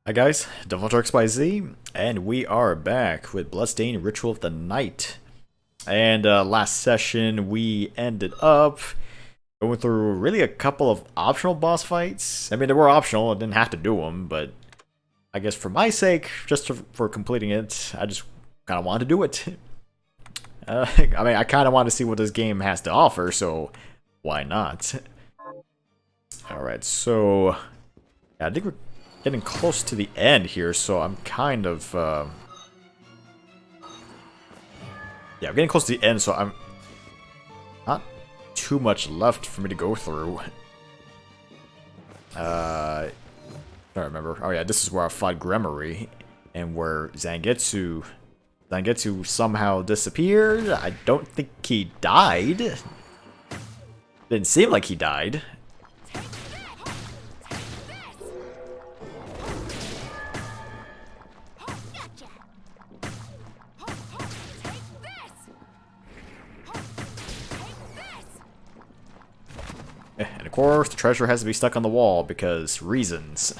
Hi guys, DevilHunterXYZ, and we are back with Bloodstained Ritual of the Night. And last session we ended up going through really a couple of optional boss fights. I mean, they were optional, I didn't have to do them, but I guess for my sake, for completing it, I just kind of wanted to do it. I mean, I kind of want to see what this game has to offer, so why not? Alright, so yeah, I think we're getting close to the end here, so I'm kind of yeah, I'm getting close to the end, so I'm not too much left for me to go through. I don't remember. Oh yeah, this is where I fought Gremory, and where Zangetsu somehow disappeared. I don't think he died. Didn't seem like he died. And of course, the treasure has to be stuck on the wall because reasons.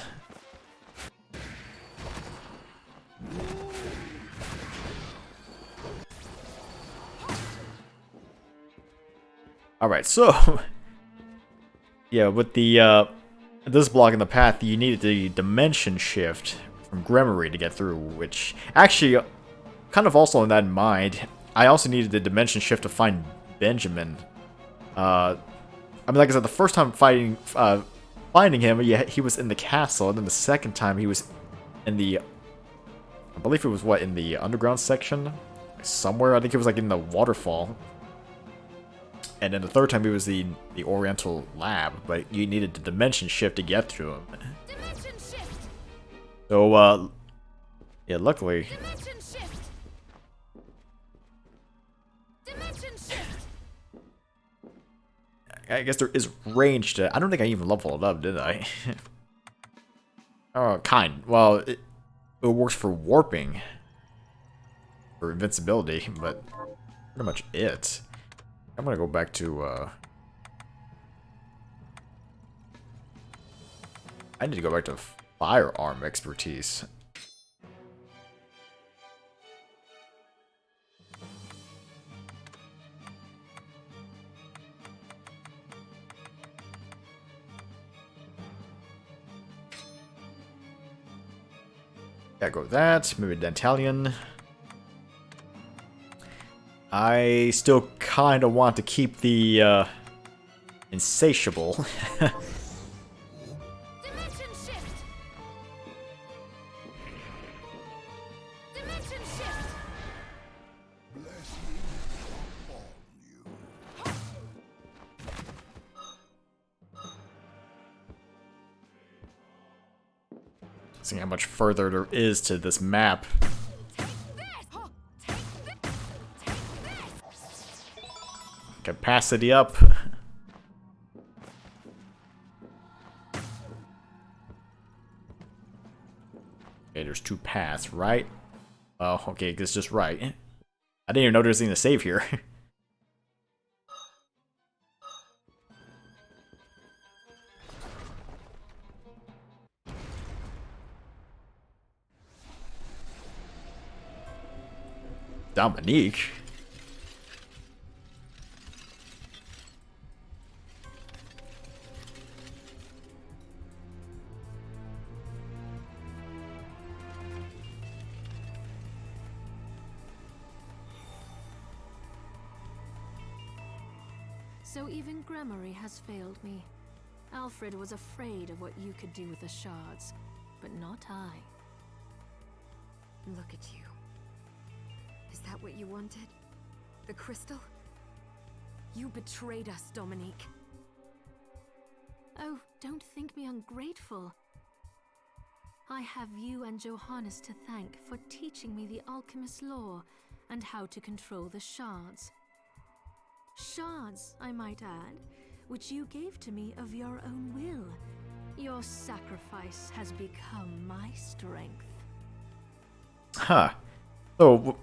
Alright, so yeah, with the this block in the path, you needed the dimension shift from Gremory to get through, which actually kind of also in that in mind, I also needed the dimension shift to find Benjamin. I mean, like I said, the first time finding him, yeah, he was in the castle, and then the second time he was in the, I believe it was what, in the underground section somewhere. I think it was like in the waterfall. And then the third time he was the Oriental lab, but you needed the dimension shift to get through him. Dimension shift. So yeah, luckily. Dimension shift. Dimension shift. I guess there is range to. I don't think I even leveled it up, did I? Oh, kind. Well, it works for warping, for invincibility, but pretty much it. I'm gonna go back to. I need to go back to firearm expertise. Gotta go with that. Maybe Dentalion. I still kind of want to keep the insatiable. Dimension shift. Dimension shift. See how much further there is to this map. Capacity up. Okay, there's two paths, right? Oh, okay, it's just right. I didn't even know there was anything to save here. Dominique? So even Gremory has failed me. Alfred was afraid of what you could do with the shards, but not I. Look at you. Is that what you wanted? The crystal? You betrayed us, Dominique. Oh, don't think me ungrateful. I have you and Johannes to thank for teaching me the alchemist's lore and how to control the shards. Shards, I might add, which you gave to me of your own will. Your sacrifice has become my strength. Huh. So,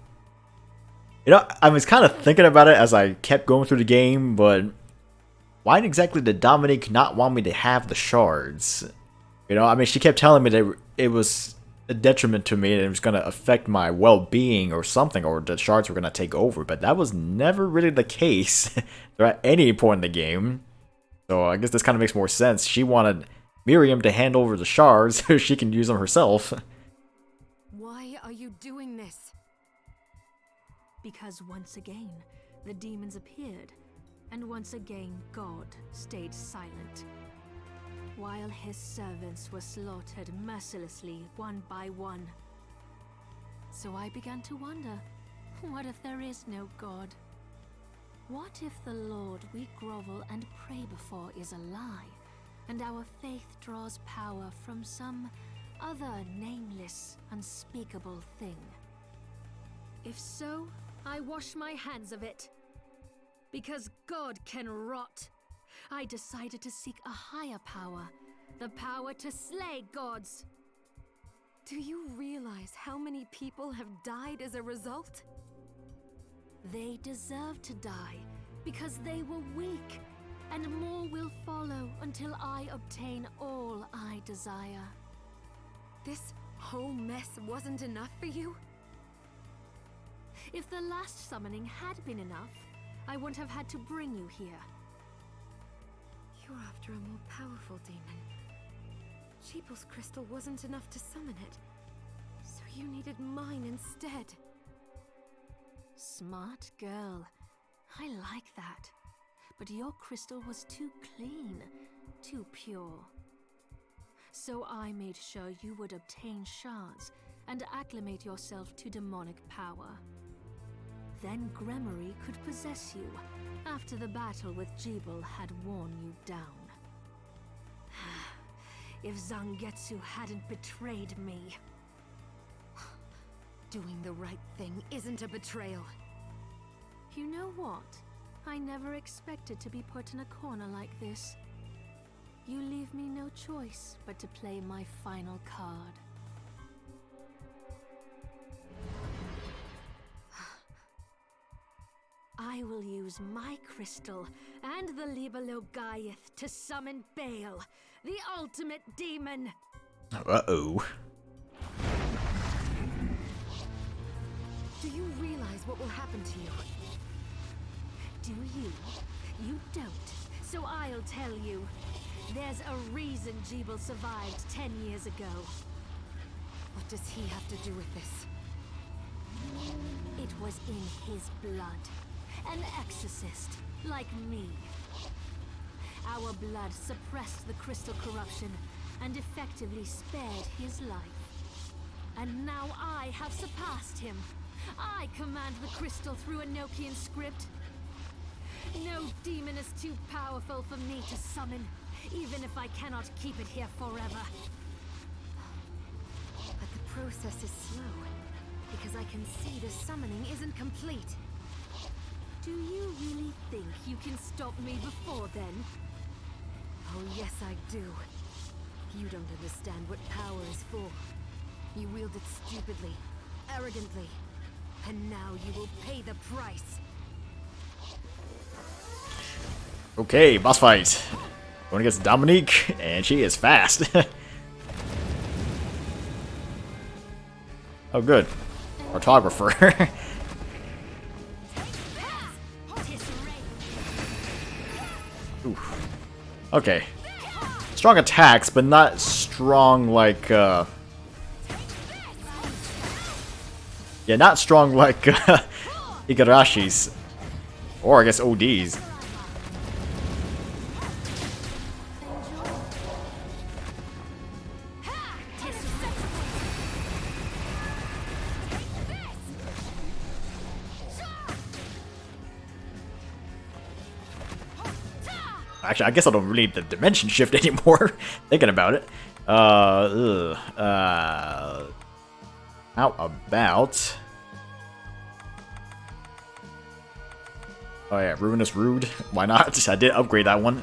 you know, I was kind of thinking about it as I kept going through the game, but why exactly did Dominique not want me to have the shards? You know, I mean, she kept telling me that it was a detriment to me and it was going to affect my well-being or something, or the shards were going to take over, but that was never really the case at any point in the game. So I guess this kind of makes more sense. She wanted Miriam to hand over the shards so she can use them herself. Why are you doing this? Because once again, the demons appeared, and once again God stayed silent. While his servants were slaughtered mercilessly one by one. So I began to wonder, what if there is no God? What if the Lord we grovel and pray before is a lie, and our faith draws power from some other nameless, unspeakable thing? If so, I wash my hands of it. Because God can rot. I decided to seek a higher power, the power to slay gods. Do you realize how many people have died as a result? They deserve to die because they were weak, and more will follow until I obtain all I desire. This whole mess wasn't enough for you? If the last summoning had been enough, I wouldn't have had to bring you here. You're after a more powerful demon. Sheeple's crystal wasn't enough to summon it, so you needed mine instead. Smart girl. I like that. But your crystal was too clean, too pure. So I made sure you would obtain shards and acclimate yourself to demonic power. Then Gremory could possess you after the battle with Jebel had worn you down. If Zangetsu hadn't betrayed me... Doing the right thing isn't a betrayal. You know what? I never expected to be put in a corner like this. You leave me no choice but to play my final card. I will use my crystal and the Libelogaiath to summon Baal, the ultimate demon. Uh-oh. Do you realize what will happen to you? Do you? You don't. So I'll tell you. There's a reason Jebel survived 10 years ago. What does he have to do with this? It was in his blood. An exorcist, like me. Our blood suppressed the crystal corruption and effectively spared his life. And now I have surpassed him. I command the crystal through Enochian script. No demon is too powerful for me to summon, even if I cannot keep it here forever. But the process is slow, because I can see the summoning isn't complete. Do you really think you can stop me before then? Oh yes, I do. You don't understand what power is for. You wield it stupidly, arrogantly, and now you will pay the price. Okay, boss fight. Going against Dominique, and she is fast. Oh, good. Cartographer. Oof. Okay. Strong attacks, but not strong like, yeah, not strong like, Igarashi's. Or, I guess, OD's. Actually, I guess I don't really need the dimension shift anymore, thinking about it. How about... Oh yeah, Ruinous Rude. Why not? I did upgrade that one.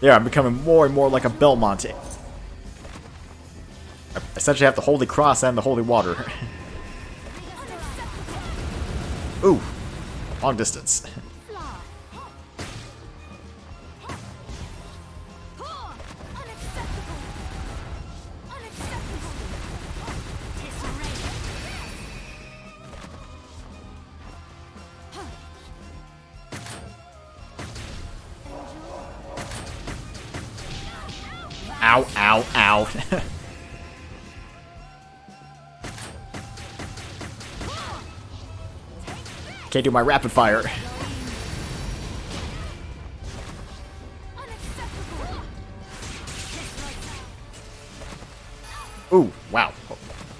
Yeah, I'm becoming more and more like a Belmonte. I essentially have the Holy Cross and the Holy Water. Ooh. Long distance. Ow, ow, ow. Can't do my rapid fire. Ooh, wow.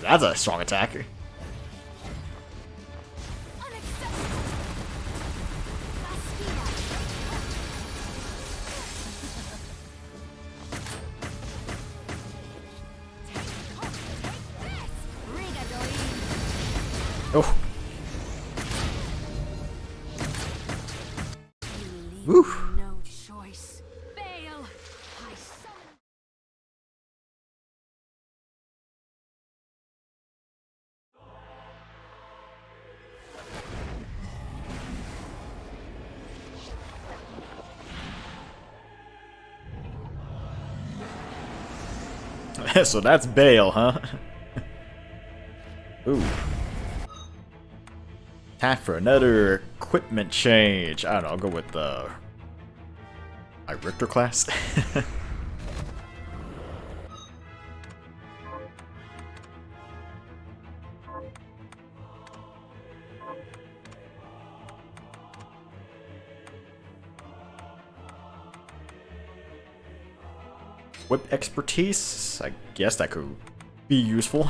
That's a strong attack. Oh. Woo. No choice. Fail. I summon. So that's Bale, huh? Ooh. Time for another equipment change. I don't know, I'll go with the my Richter class. Whip expertise? I guess that could be useful.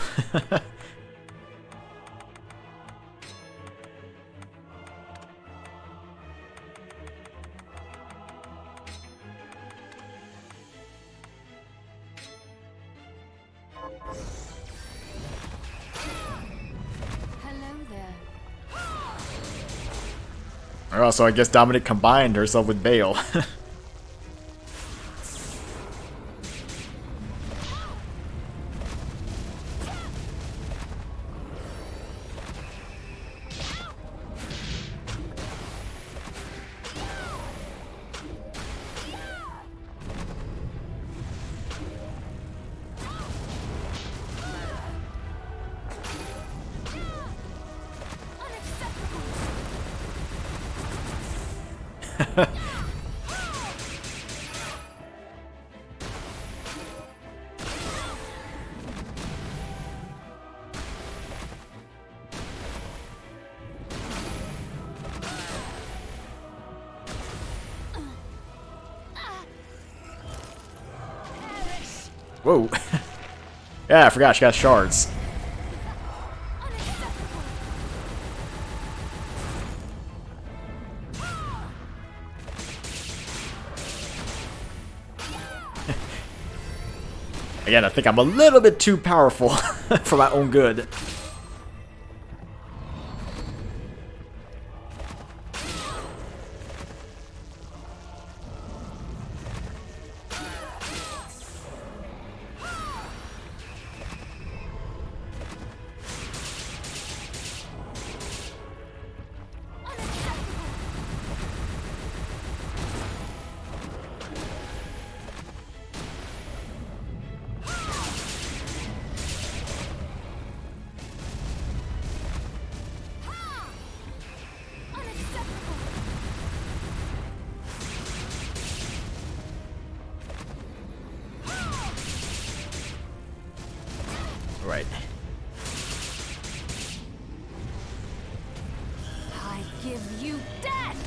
Hello there. Oh, so I guess Dominic combined herself with Bale. Whoa. Yeah, I forgot she got shards. Again, I think I'm a little bit too powerful for my own good. Right. I give you death.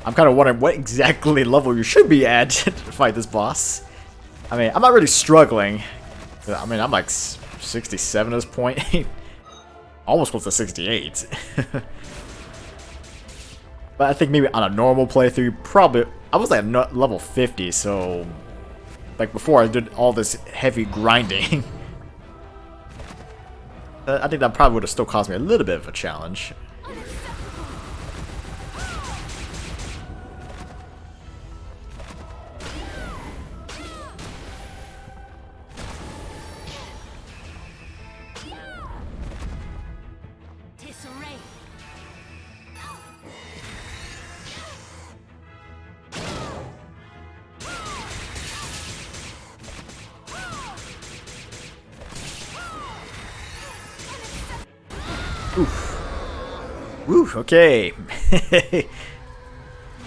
I'm kind of wondering what exactly level you should be at to fight this boss. I mean, I'm not really struggling. I mean, I'm like 67 at this point. Almost close to 68. But I think maybe on a normal playthrough, probably... I was like level 50, so... Like before I did all this heavy grinding. I think that probably would have still caused me a little bit of a challenge. Oof. Woo, okay.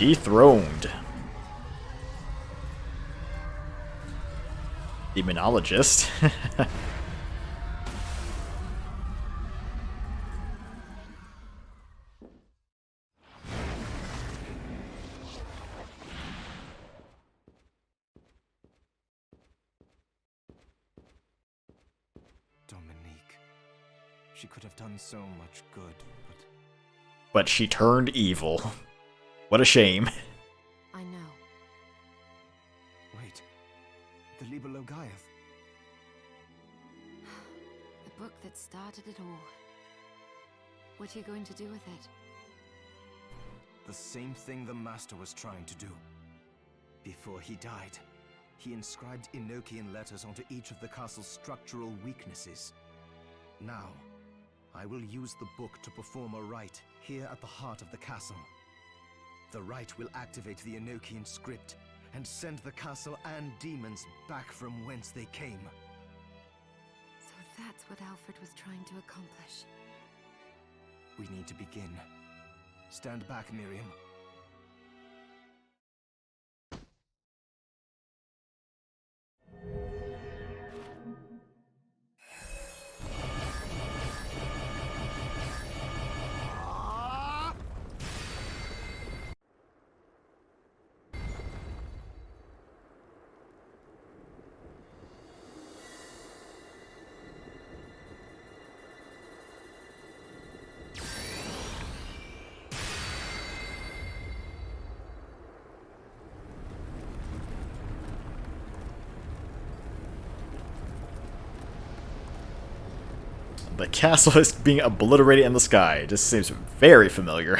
Dethroned. Demonologist. Dominique. She could have done so much good, But she turned evil. What a shame. I know. Wait. The Liber Logaeth. The book that started it all. What are you going to do with it? The same thing the Master was trying to do. Before he died, he inscribed Enochian letters onto each of the castle's structural weaknesses. Now, I will use the book to perform a rite here at the heart of the castle. The rite will activate the Enochian script and send the castle and demons back from whence they came. So that's what Alfred was trying to accomplish. We need to begin. Stand back, Miriam. The castle is being obliterated in the sky. It just seems very familiar.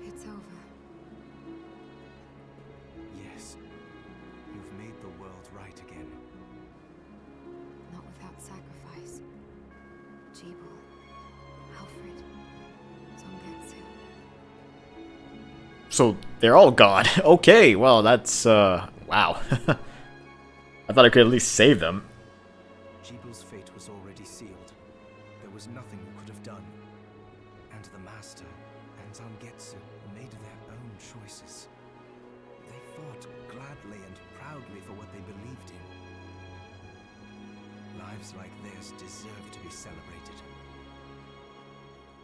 It's over. Yes. You've made the world right again. Not without sacrifice. Jeeble. Alfred. Zongetsu. So they're all gone. Okay, well that's wow. I thought I could at least save them. Jeeble's fate was already sealed. There was nothing you could have done. And the Master and Zangetsu made their own choices. They fought gladly and proudly for what they believed in. Lives like theirs deserve to be celebrated.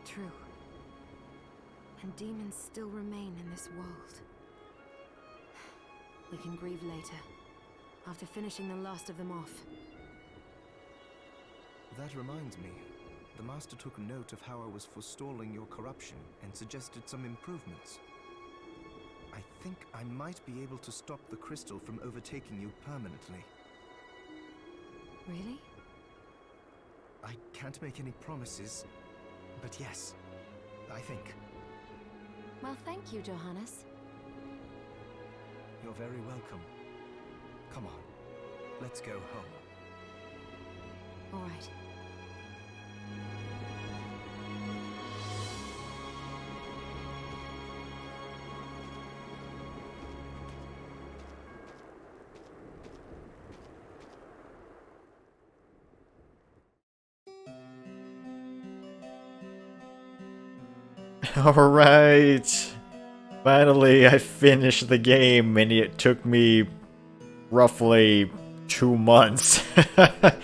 True. And demons still remain in this world. We can grieve later, after finishing the last of them off. That reminds me. The Master took note of how I was forestalling your corruption and suggested some improvements. I think I might be able to stop the crystal from overtaking you permanently. Really? I can't make any promises, but yes, I think. Well, thank you, Johannes. You're very welcome. Come on, let's go home. All right. Alright. Finally, I finished the game, and it took me roughly 2 months. I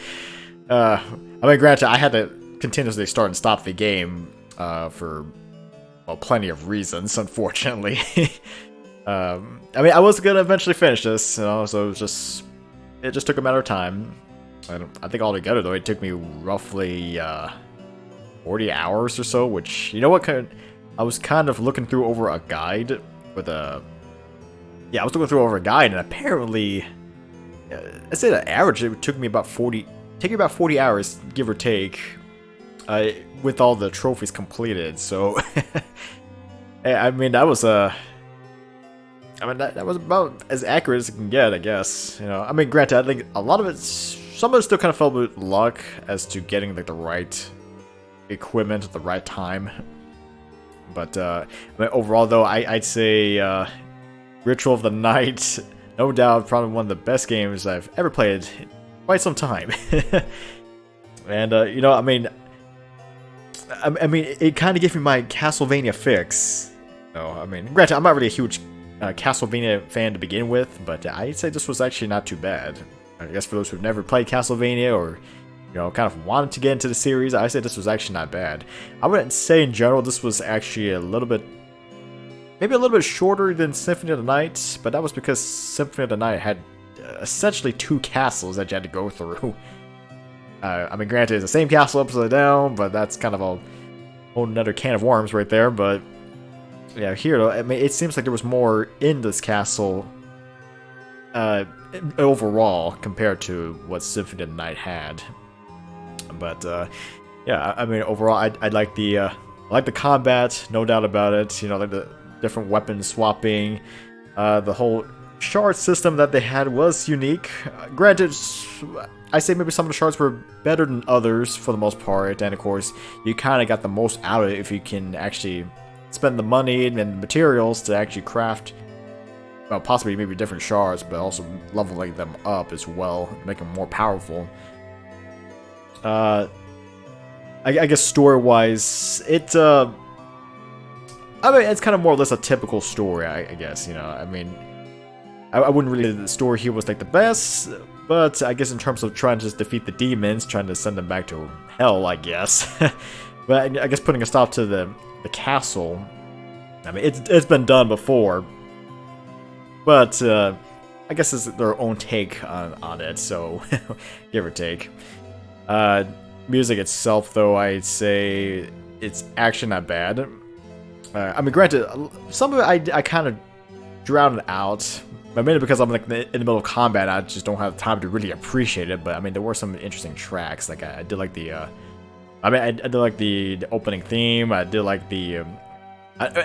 mean, granted, I had to continuously start and stop the game for, well, plenty of reasons, unfortunately. I mean, I was gonna eventually finish this, you know, so it just took a matter of time. I think altogether, though, it took me roughly 40 hours or so, which, you know what, I was kind of looking through over a guide with a... Yeah, I was looking through over a guide, and apparently... I'd say the average, it took me about 40... Take about 40 hours, give or take, with all the trophies completed, so... I mean, that was that was about as accurate as it can get, I guess. You know, I mean, granted, I think a lot of it... Some of it still kind of felt with luck as to getting, like, the right equipment at the right time. But I mean, overall, though, I'd say Ritual of the Night, no doubt, probably one of the best games I've ever played in quite some time. And you know, I mean, it kind of gave me my Castlevania fix. No, I mean, granted, I'm not really a huge Castlevania fan to begin with, but I'd say this was actually not too bad. I guess for those who've never played Castlevania or, you know, kind of wanted to get into the series, I say this was actually not bad. I wouldn't say in general this was actually a little bit, maybe a little bit shorter than Symphony of the Night, but that was because Symphony of the Night had essentially 2 castles that you had to go through. I mean, granted, it's the same castle upside down, but that's kind of a whole nother can of worms right there, but yeah, here, though, I mean, it seems like there was more in this castle overall compared to what Symphony of the Night had. But yeah, I mean, overall, I like the combat, no doubt about it. You know, like the different weapon swapping, the whole shard system that they had was unique. Granted, I say maybe some of the shards were better than others for the most part, and of course, you kind of got the most out of it if you can actually spend the money and the materials to actually craft, well, possibly maybe different shards, but also leveling them up as well, make them more powerful. I guess story-wise, I mean, it's kind of more or less a typical story, I guess, you know, I mean, I wouldn't really say the story here was like the best, but I guess in terms of trying to just defeat the demons, trying to send them back to hell, I guess. But I guess putting a stop to the castle, I mean, it's been done before, but I guess it's their own take on it, so give or take. Music itself, though, I'd say it's actually not bad. I mean, granted, some of it I kind of drowned out, but mainly because I'm like in the middle of combat, I just don't have time to really appreciate it. But I mean, there were some interesting tracks. Like I did like the, I did like the opening theme. I did like the,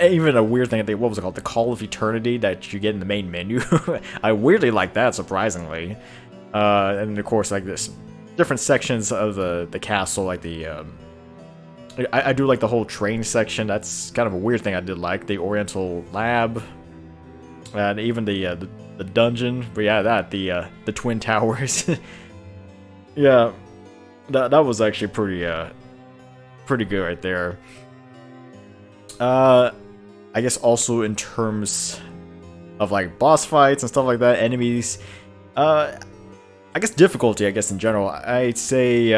even a weird thing. I think, what was it called? The Call of Eternity that you get in the main menu. I weirdly like that, surprisingly. And of course, like this different sections of the castle, like the. I do like the whole train section. That's kind of a weird thing I did like. The Oriental Lab. And even the dungeon. But yeah, the Twin Towers. Yeah. That was actually pretty good right there. I guess also in terms of like boss fights and stuff like that, enemies. I guess difficulty, I guess in general. I'd say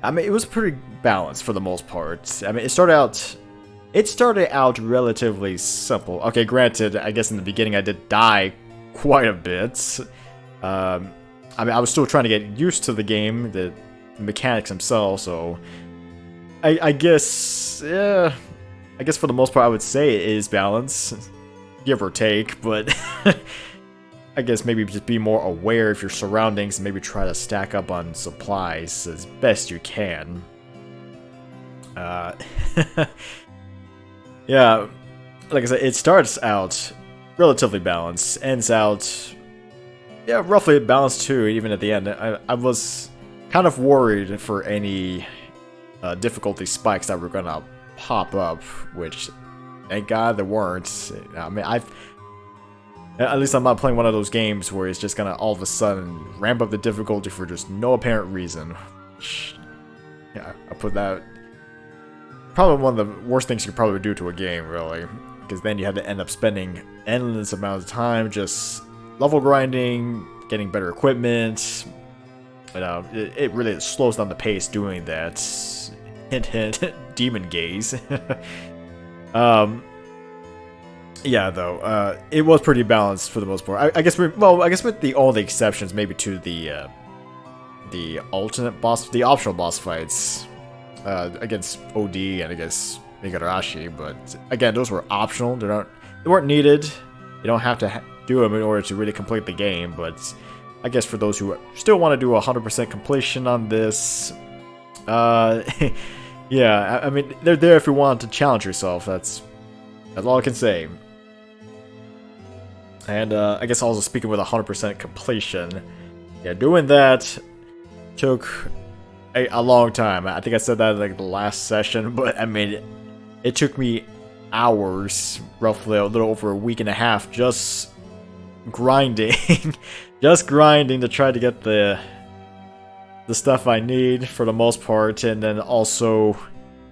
I mean, it was pretty balanced for the most part. I mean, it started out relatively simple. Okay, granted, I guess in the beginning I did die quite a bit. I mean, I was still trying to get used to the game, the mechanics themselves, so I guess, yeah, I guess for the most part I would say it is balanced, give or take, but I guess maybe just be more aware of your surroundings and maybe try to stack up on supplies as best you can. Yeah, like I said, it starts out relatively balanced, ends out, yeah, roughly balanced too, even at the end. I was kind of worried for any difficulty spikes that were gonna pop up, which, thank God, there weren't. I mean, at least I'm not playing one of those games where it's just gonna all of a sudden ramp up the difficulty for just no apparent reason. Yeah, I put that. Probably one of the worst things you could probably do to a game, really. Because then you have to end up spending endless amounts of time just level grinding, getting better equipment. You know, it really slows down the pace doing that. Hint, hint, demon gaze. Yeah, though, it was pretty balanced for the most part. I guess with the only exceptions, maybe to the alternate boss, the optional boss fights against OD and against Igarashi. But again, those were optional. They weren't needed. You don't have to do them in order to really complete the game. But I guess for those who still want to do 100% completion on this, yeah, I mean, they're there if you want to challenge yourself. That's all I can say. And I guess also speaking with 100% completion, yeah, doing that took a long time. I think I said that in like the last session, but I mean, it took me hours, roughly a little over a week and a half, just grinding. Just grinding to try to get the stuff I need for the most part, and then also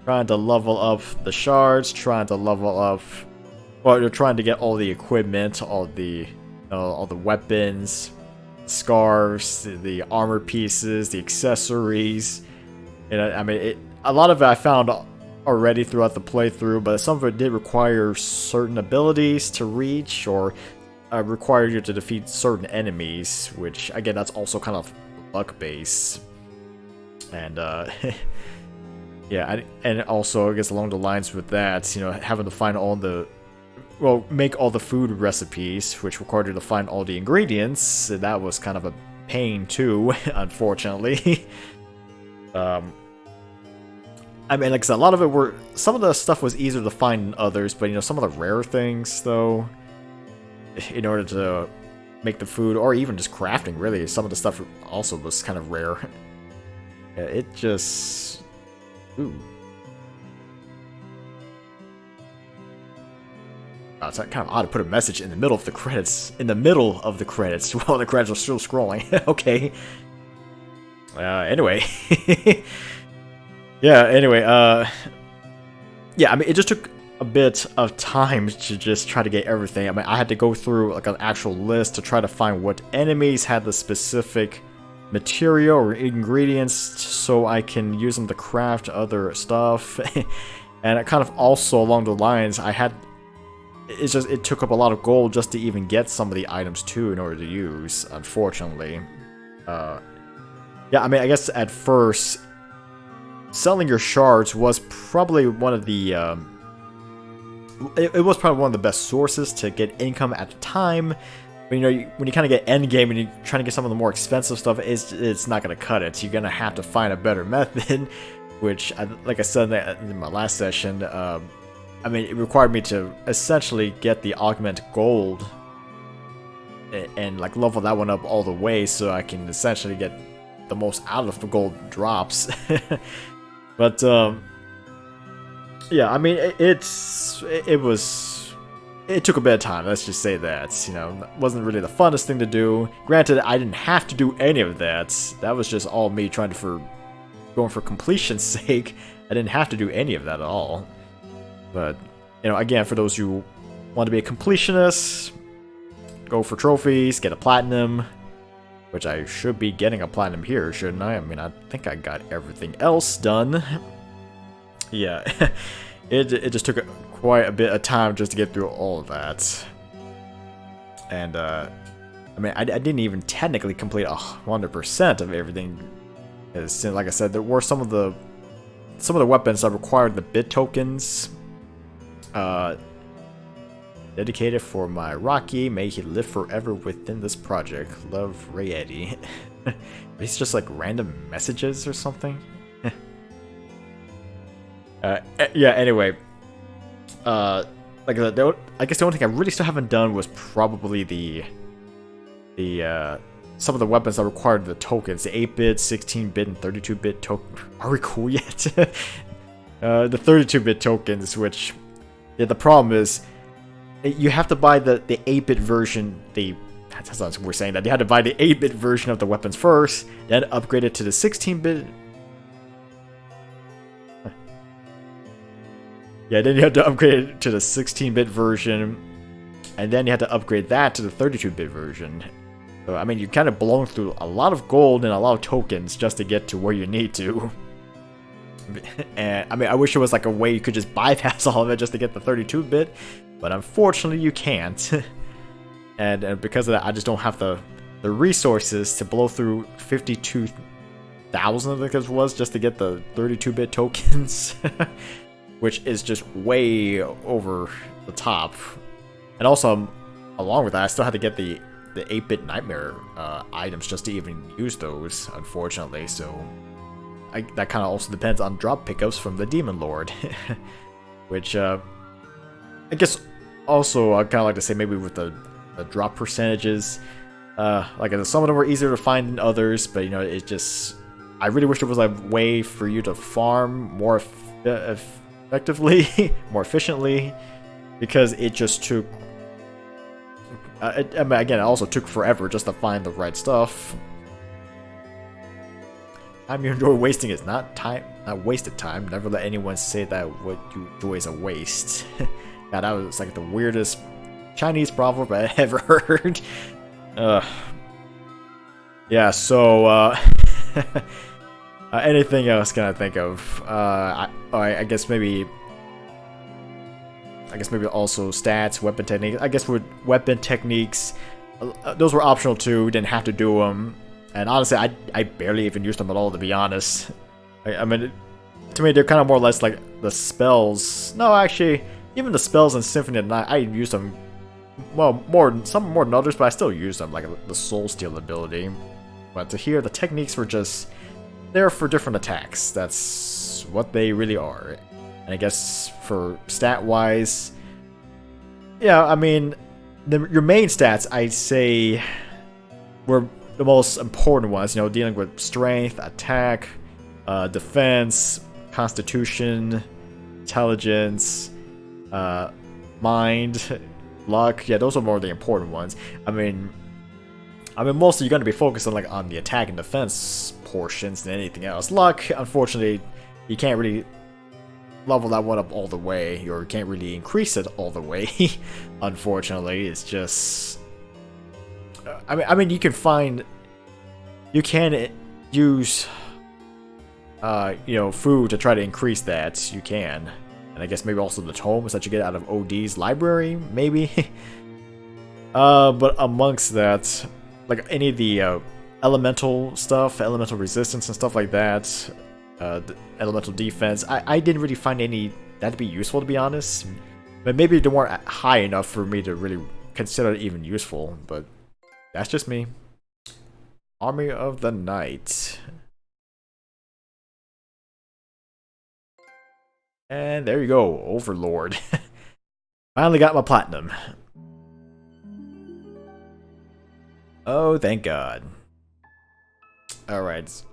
trying to level up the shards, trying to level up, well, you're trying to get all the equipment, all the weapons, scarves, the armor pieces, the accessories. And I mean, a lot of it I found already throughout the playthrough, but some of it did require certain abilities to reach, or required you to defeat certain enemies, which again, that's also kind of luck based. And yeah, and also I guess along the lines with that, you know, having to find all the, well, make all the food recipes, which required you to find all the ingredients. That was kind of a pain too, unfortunately. I mean, like I said, a lot of it were, some of the stuff was easier to find than others, but you know, some of the rare things though, in order to make the food, or even just crafting, really, some of the stuff also was kind of rare. It just... Ooh. Oh, it's kind of odd to put a message in the middle of the credits. In the middle of the credits, while the credits are still scrolling. Okay. Anyway. Yeah, anyway, yeah, I mean, it just took a bit of time to just try to get everything. I mean, I had to go through like an actual list to try to find what enemies had the specific material or ingredients so I can use them to craft other stuff. And it kind of also along the lines, I had, it's just, it took up a lot of gold just to even get some of the items too in order to use, unfortunately. Yeah, I mean, I guess at first, selling your shards was probably one of the, it was probably one of the best sources to get income at the time. But, you know, when you kind of get endgame and you're trying to get some of the more expensive stuff, it's not going to cut it. You're going to have to find a better method, which, like I said in my last session, I mean, it required me to essentially get the augment gold and like level that one up all the way so I can essentially get the most out of the gold drops. But, yeah, I mean, it took a bit of time, let's just say that. You know, it wasn't really the funnest thing to do. Granted, I didn't have to do any of that. That was just all me trying to, going for completion's sake. I didn't have to do any of that at all. But, you know, again, for those who want to be a completionist, go for trophies, get a platinum. Which I should be getting a platinum here, shouldn't I? I mean, I think I got everything else done. Yeah, it just took quite a bit of time just to get through all of that. And, I mean, I didn't even technically complete 100% of everything. As, like I said, there were some of the weapons that required the bit tokens. Dedicated for my Rocky, may he live forever within this project. Love, Ray Eddie. It's just like random messages or something. Yeah, anyway. Like I guess the only thing I really still haven't done was probably the some of the weapons that required the tokens. The 8-bit, 16-bit, and 32-bit token. Are we cool yet? The 32-bit tokens, which... Yeah, the problem is... You have to buy the 8-bit version, that's not we're saying that. You had to buy the 8-bit version of the weapons first, then upgrade it to the 16-bit. Yeah, then you had to upgrade it to the 16-bit version, and then you had to upgrade that to the 32-bit version. So, I mean, you're kind of blowing through a lot of gold and a lot of tokens just to get to where you need to. And, I mean, I wish there was like a way you could just bypass all of it just to get the 32-bit. But unfortunately, you can't. and because of that, I just don't have the resources to blow through 52,000, I think it was, just to get the 32-bit tokens. Which is just way over the top. And also, along with that, I still had to get the 8-bit Nightmare items just to even use those, unfortunately. So, that kind of also depends on drop pickups from the Demon Lord. Which, I guess also I'd kind of like to say maybe with the drop percentages, like some of them were easier to find than others, but you know, it just, I really wish there was a way for you to farm more effectively, more efficiently, because it just took. I mean, again, it also took forever just to find the right stuff. Time you enjoy wasting is not time, not wasted time. Never let anyone say that what you enjoy is a waste. God, that was like the weirdest Chinese proverb I ever heard. Yeah, so anything else can I think of? I guess maybe also stats, weapon techniques. I guess with weapon techniques, those were optional too. We didn't have to do them. And honestly, I barely even used them at all, to be honest. I mean, to me, they're kind of more or less like the spells. No, actually, even the spells in Symphony of the Night, I used them. Well, some more than others, but I still use them, like the Soul Steal ability. But to here, the techniques were just there for different attacks. That's what they really are. And I guess for stat-wise, yeah, I mean, your main stats, I'd say, were the most important ones, you know, dealing with strength, attack, defense, constitution, intelligence, mind, luck. Yeah, those are more the important ones. I mean, mostly you're going to be focused on the attack and defense portions than anything else. Luck, unfortunately, you can't really level that one up all the way, or you can't really increase it all the way. Unfortunately, it's just. I mean, you can use, you know, food to try to increase that. You can, and I guess maybe also the tomes that you get out of OD's library, maybe. But amongst that, like any of the elemental stuff, elemental resistance and stuff like that, the elemental defense, I didn't really find any that to be useful, to be honest. But maybe they weren't high enough for me to really consider it even useful. But that's just me. Army of the Night. And there you go, Overlord. Finally got my platinum. Oh, thank God. Alright.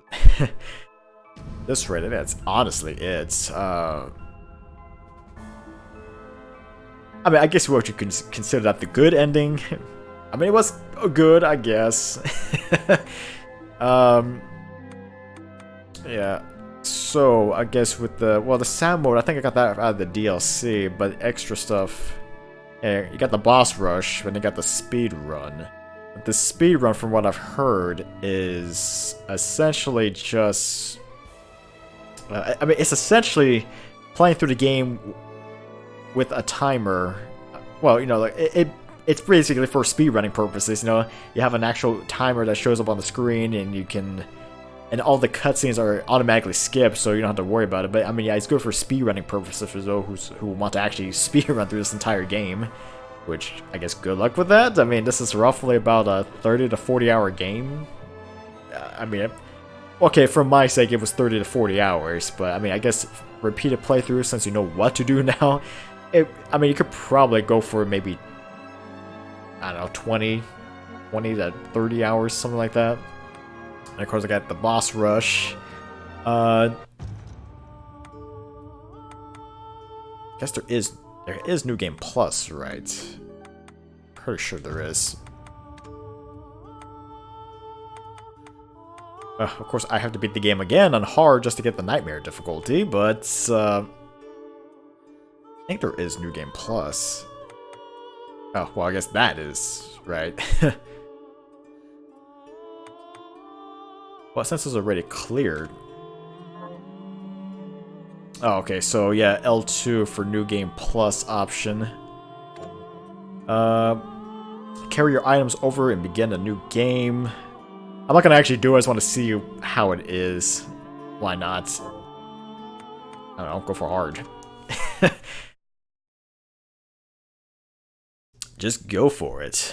This right, that's honestly it. I mean, I guess what you can consider that the good ending. I mean, it was good, I guess. Yeah. So, I guess with the sound mode, I think I got that out of the DLC, but extra stuff. Yeah, you got the boss rush, and you got the speed run. But the speed run, from what I've heard, is essentially just. I mean, it's essentially playing through the game with a timer. Well, you know, like it's basically for speedrunning purposes. You know, you have an actual timer that shows up on the screen, and you can, and all the cutscenes are automatically skipped, so you don't have to worry about it. But I mean, yeah, it's good for speedrunning purposes for those who want to actually speedrun through this entire game. Which I guess good luck with that. I mean, this is roughly about a 30 to 40 hour game. I mean. Okay, for my sake, it was 30 to 40 hours, but I mean, I guess repeated playthrough, since you know what to do now, I mean, you could probably go for maybe, I don't know, 20 to 30 hours, something like that. And of course, I got the boss rush. I guess there is New Game Plus, right? Pretty sure there is. Of course, I have to beat the game again on hard just to get the nightmare difficulty, but I think there is New Game Plus. Oh, well, I guess that is, right? Well, since it's already cleared. Oh, okay, so yeah, L2 for New Game Plus option. Carry your items over and begin a new game. I'm not gonna actually do it, I just want to see how it is. Why not? I don't know, go for hard. Just go for it.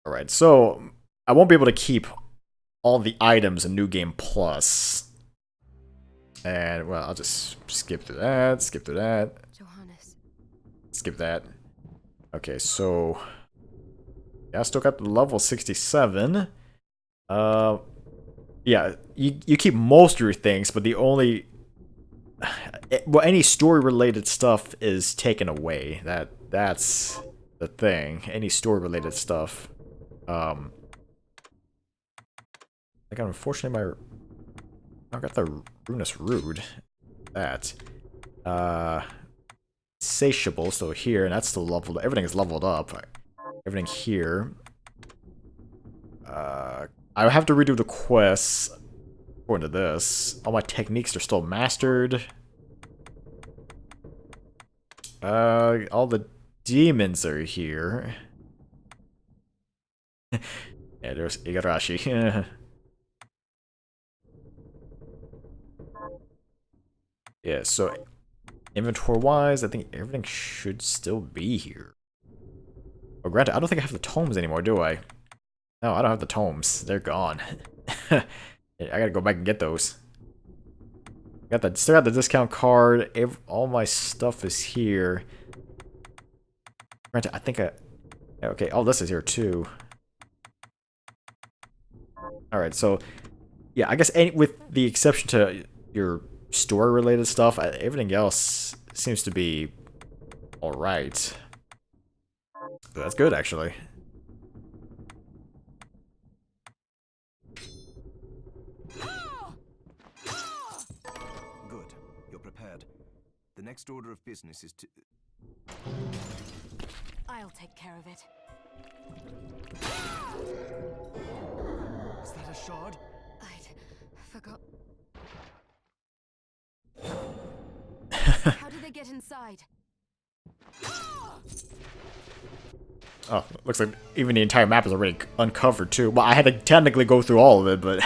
Alright, so I won't be able to keep all the items in New Game Plus. And, well, I'll just skip through that, skip through that. Johannes. Skip that. Okay, so yeah, I still got the level 67. Yeah, you keep most of your things, but the only... Well, any story-related stuff is taken away. That's the thing. Any story-related stuff. Like, unfortunately, I got the Ruinous Rude. That. Satiable still here, and that's still leveled. Everything is leveled up. Everything here. I have to redo the quests according to this. All my techniques are still mastered. All the demons are here. Yeah, there's Igarashi. Yeah, so inventory-wise, I think everything should still be here. Oh, granted, I don't think I have the tomes anymore, do I? No, I don't have the tomes. They're gone. I gotta go back and get those. Still got the discount card. All my stuff is here. Granted, I think okay, all this is here too. Alright, so... Yeah, I guess with the exception to your story-related stuff, everything else seems to be alright. That's good, actually. Good. You're prepared. The next order of business is to... I'll take care of it. Is that a shard? I'd forgot. How did they get inside? Oh, looks like even the entire map is already uncovered too. Well, I had to technically go through all of it, but...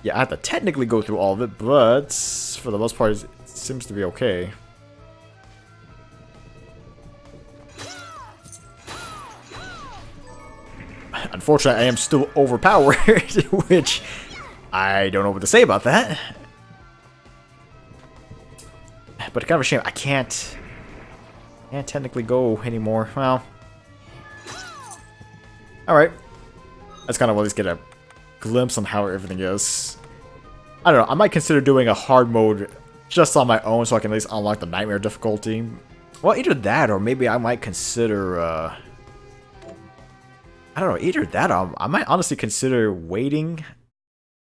Yeah, I had to technically go through all of it, but for the most part, it seems to be okay. Unfortunately, I am still overpowered, which I don't know what to say about that. But it's kind of a shame. I can't technically go anymore. Well, alright. Let's kind of at least get a glimpse on how everything is. I don't know. I might consider doing a hard mode just on my own so I can at least unlock the nightmare difficulty. Well, either that or maybe I might consider... I don't know. Either that or I might honestly consider waiting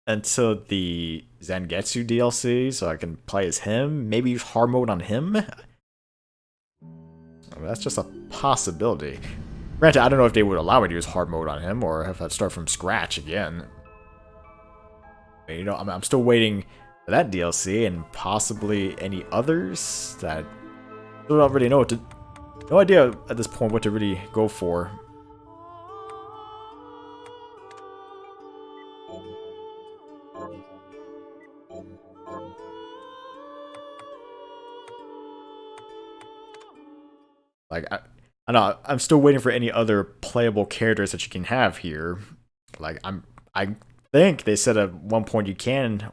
until the Zangetsu DLC so I can play as him. Maybe use hard mode on him. That's just a possibility. Granted, I don't know if they would allow me to use hard mode on him or if I'd start from scratch again. You know, I'm still waiting for that DLC and possibly any others that I don't really know what to... No idea at this point what to really go for. Like, I know, I'm still waiting for any other playable characters that you can have here. Like, I think they said at one point you can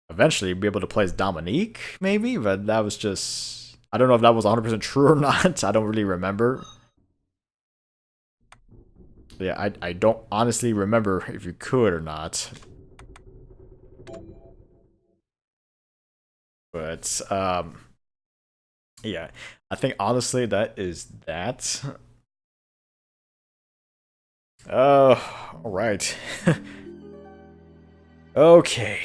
eventually be able to play as Dominique, maybe? But that was just... I don't know if that was 100% true or not. I don't really remember. But yeah, I don't honestly remember if you could or not. But, yeah, I think honestly that is that. Oh, alright. Okay.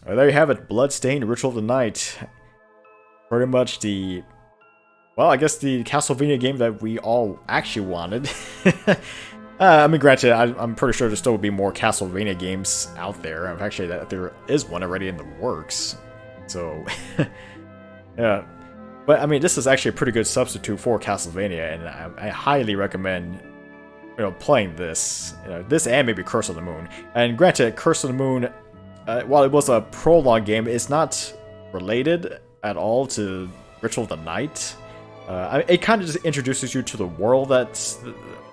Well, there you have it. Bloodstained Ritual of the Night. Pretty much the... Well, I guess the Castlevania game that we all actually wanted. I mean, granted, I'm pretty sure there still will be more Castlevania games out there. Actually, there is one already in the works. So, yeah. But, I mean, this is actually a pretty good substitute for Castlevania, and I highly recommend, you know, playing this. You know, this and maybe Curse of the Moon. And granted, Curse of the Moon, while it was a prologue game, it's not related at all to Ritual of the Night. It kind of just introduces you to the world that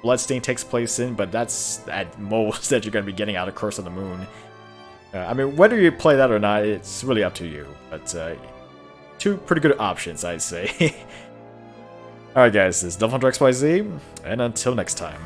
Bloodstained takes place in, but that's at most that you're going to be getting out of Curse of the Moon. I mean, whether you play that or not, it's really up to you. But, two pretty good options, I'd say. Alright guys, this is DevilHunterXYZ, and until next time.